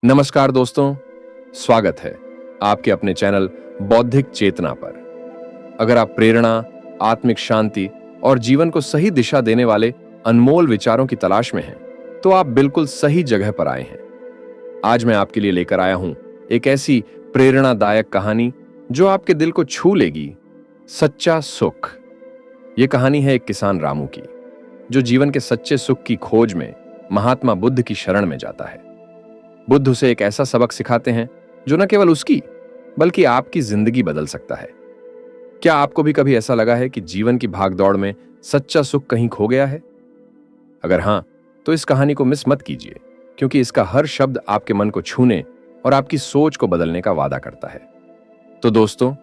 नमस्कार दोस्तों, स्वागत है आपके अपने चैनल बौद्धिक चेतना पर। अगर आप प्रेरणा, आत्मिक शांति और जीवन को सही दिशा देने वाले अनमोल विचारों की तलाश में हैं, तो आप बिल्कुल सही जगह पर आए हैं। आज मैं आपके लिए लेकर आया हूं एक ऐसी प्रेरणादायक कहानी जो आपके दिल को छू लेगी। सच्चा सुख। यह कहानी है एक किसान रामू की, जो जीवन के सच्चे सुख की खोज में महात्मा बुद्ध की शरण में जाता है। बुद्ध उसे एक ऐसा सबक सिखाते हैं जो न केवल उसकी बल्कि आपकी जिंदगी बदल सकता है। क्या आपको भी कभी ऐसा लगा है कि जीवन की भागदौड़ में सच्चा सुख कहीं खो गया है? अगर हां, तो इस कहानी को मिस मत कीजिए, क्योंकि इसका हर शब्द आपके मन को छूने और आपकी सोच को बदलने का वादा करता है। तो दोस्तों,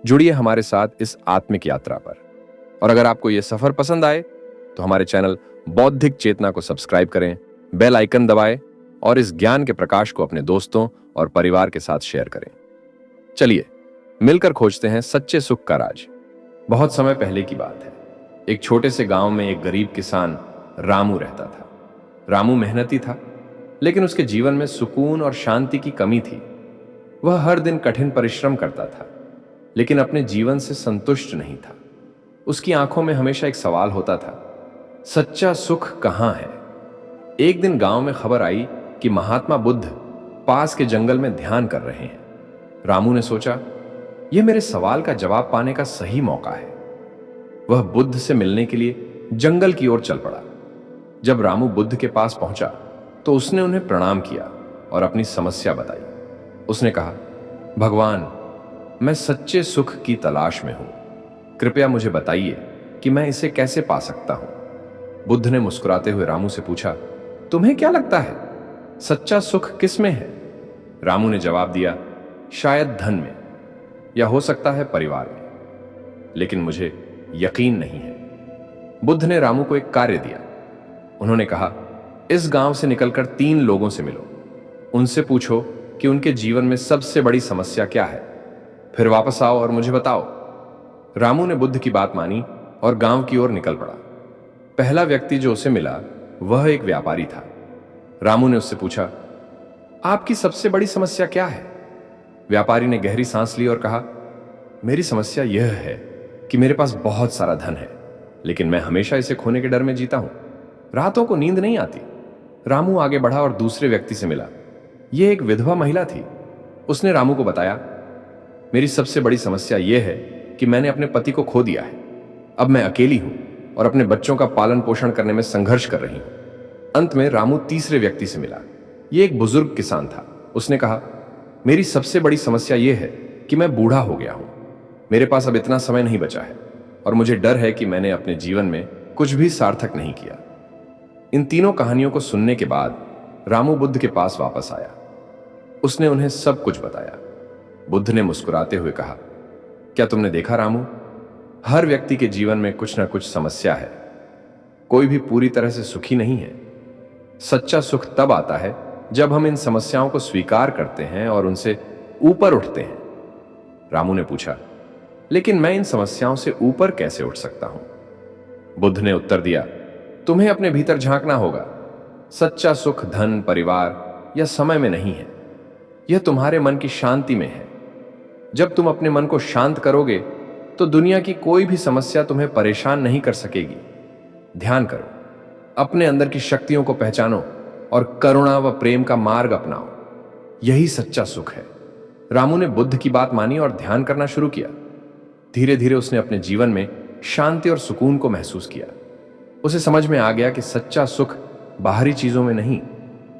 जुड़िए हमारे साथ इस आत्मिक यात्रा पर। और अगर आपको यह सफर पसंद आए तो हमारे चैनल बौद्धिक चेतना को सब्सक्राइब करें, बेल आइकन दबाएं और इस ज्ञान के प्रकाश को अपने दोस्तों और परिवार के साथ शेयर करें। चलिए मिलकर खोजते हैं सच्चे सुख का राज। बहुत समय पहले की बात है। एक छोटे से गांव में एक गरीब किसान रामू रहता था। रामू मेहनती था, लेकिन उसके जीवन में सुकून और शांति की कमी थी। वह हर दिन कठिन परिश्रम करता था, लेकिन अपने जीवन से संतुष्ट नहीं था। उसकी आंखों में हमेशा एक सवाल होता था, सच्चा सुख कहां है? एक दिन गांव में खबर आई कि महात्मा बुद्ध पास के जंगल में ध्यान कर रहे हैं। रामू ने सोचा, यह मेरे सवाल का जवाब पाने का सही मौका है। वह बुद्ध से मिलने के लिए जंगल की ओर चल पड़ा। जब रामू बुद्ध के पास पहुंचा तो उसने उन्हें प्रणाम किया और अपनी समस्या बताई। उसने कहा, भगवान, मैं सच्चे सुख की तलाश में हूं। कृपया मुझे बताइए कि मैं इसे कैसे पा सकता हूं। बुद्ध ने मुस्कुराते हुए रामू से पूछा, तुम्हें क्या लगता है, सच्चा सुख किस में है? रामू ने जवाब दिया, शायद धन में, या हो सकता है परिवार में, लेकिन मुझे यकीन नहीं है। बुद्ध ने रामू को एक कार्य दिया। उन्होंने कहा, इस गांव से निकलकर 3 लोगों से मिलो। उनसे पूछो कि उनके जीवन में सबसे बड़ी समस्या क्या है। फिर वापस आओ और मुझे बताओ। रामू ने बुद्ध की बात मानी और गांव की ओर निकल पड़ा। पहला व्यक्ति जो उसे मिला वह एक व्यापारी था। रामू ने उससे पूछा, आपकी सबसे बड़ी समस्या क्या है? व्यापारी ने गहरी सांस ली और कहा, मेरी समस्या यह है कि मेरे पास बहुत सारा धन है, लेकिन मैं हमेशा इसे खोने के डर में जीता हूं। रातों को नींद नहीं आती। रामू आगे बढ़ा और दूसरे व्यक्ति से मिला। यह एक विधवा महिला थी। उसने रामू को बताया, मेरी सबसे बड़ी समस्या यह है कि मैंने अपने पति को खो दिया है। अब मैं अकेली हूं और अपने बच्चों का पालन पोषण करने में संघर्ष कर रही हूं। अंत में रामू तीसरे व्यक्ति से मिला। यह एक बुजुर्ग किसान था। उसने कहा, मेरी सबसे बड़ी समस्या यह है कि मैं बूढ़ा हो गया हूं। मेरे पास अब इतना समय नहीं बचा है और मुझे डर है कि मैंने अपने जीवन में कुछ भी सार्थक नहीं किया। इन तीनों कहानियों को सुनने के बाद रामू बुद्ध के पास वापस आया। उसने उन्हें सब कुछ बताया। बुद्ध ने मुस्कुराते हुए कहा, क्या तुमने देखा रामू, हर व्यक्ति के जीवन में कुछ ना कुछ समस्या है। कोई भी पूरी तरह से सुखी नहीं है। सच्चा सुख तब आता है जब हम इन समस्याओं को स्वीकार करते हैं और उनसे ऊपर उठते हैं। रामू ने पूछा, लेकिन मैं इन समस्याओं से ऊपर कैसे उठ सकता हूं? बुद्ध ने उत्तर दिया, तुम्हें अपने भीतर झांकना होगा। सच्चा सुख धन, परिवार या समय में नहीं है। यह तुम्हारे मन की शांति में है। जब तुम अपने मन को शांत करोगे तो दुनिया की कोई भी समस्या तुम्हें परेशान नहीं कर सकेगी। ध्यान करो, अपने अंदर की शक्तियों को पहचानो और करुणा व प्रेम का मार्ग अपनाओ। यही सच्चा सुख है। रामू ने बुद्ध की बात मानी और ध्यान करना शुरू किया। धीरे धीरे उसने अपने जीवन में शांति और सुकून को महसूस किया। उसे समझ में आ गया कि सच्चा सुख बाहरी चीजों में नहीं,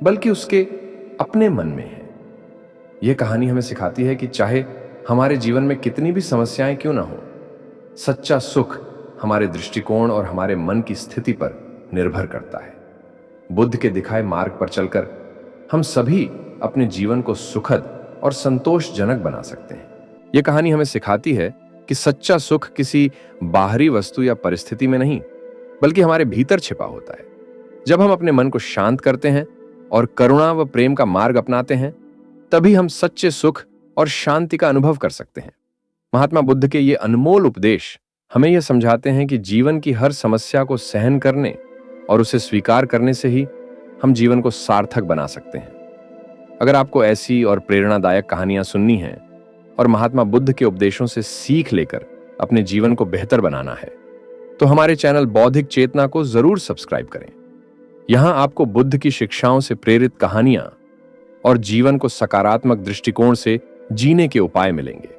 बल्कि उसके अपने मन में है। यह कहानी हमें सिखाती है कि चाहे हमारे जीवन में कितनी भी समस्याएं क्यों ना हो, सच्चा सुख हमारे दृष्टिकोण और हमारे मन की स्थिति पर निर्भर करता है। बुद्ध के दिखाए मार्ग पर चलकर हम सभी अपने जीवन को सुखद और संतोषजनक बना सकते हैं। यह कहानी हमें सिखाती है कि सच्चा सुख किसी बाहरी वस्तु या परिस्थिति में नहीं, बल्कि हमारे भीतर छिपा होता है। जब हम अपने मन को शांत करते हैं और करुणा व प्रेम का मार्ग अपनाते हैं, तभी हम सच्चे सुख और शांति का अनुभव कर सकते हैं। महात्मा बुद्ध के ये अनमोल उपदेश हमें यह समझाते हैं कि जीवन की हर समस्या को सहन करने और उसे स्वीकार करने से ही हम जीवन को सार्थक बना सकते हैं। अगर आपको ऐसी और प्रेरणादायक कहानियां सुननी हैं और महात्मा बुद्ध के उपदेशों से सीख लेकर अपने जीवन को बेहतर बनाना है, तो हमारे चैनल बौद्धिक चेतना को जरूर सब्सक्राइब करें। यहां आपको बुद्ध की शिक्षाओं से प्रेरित कहानियां और जीवन को सकारात्मक दृष्टिकोण से जीने के उपाय मिलेंगे।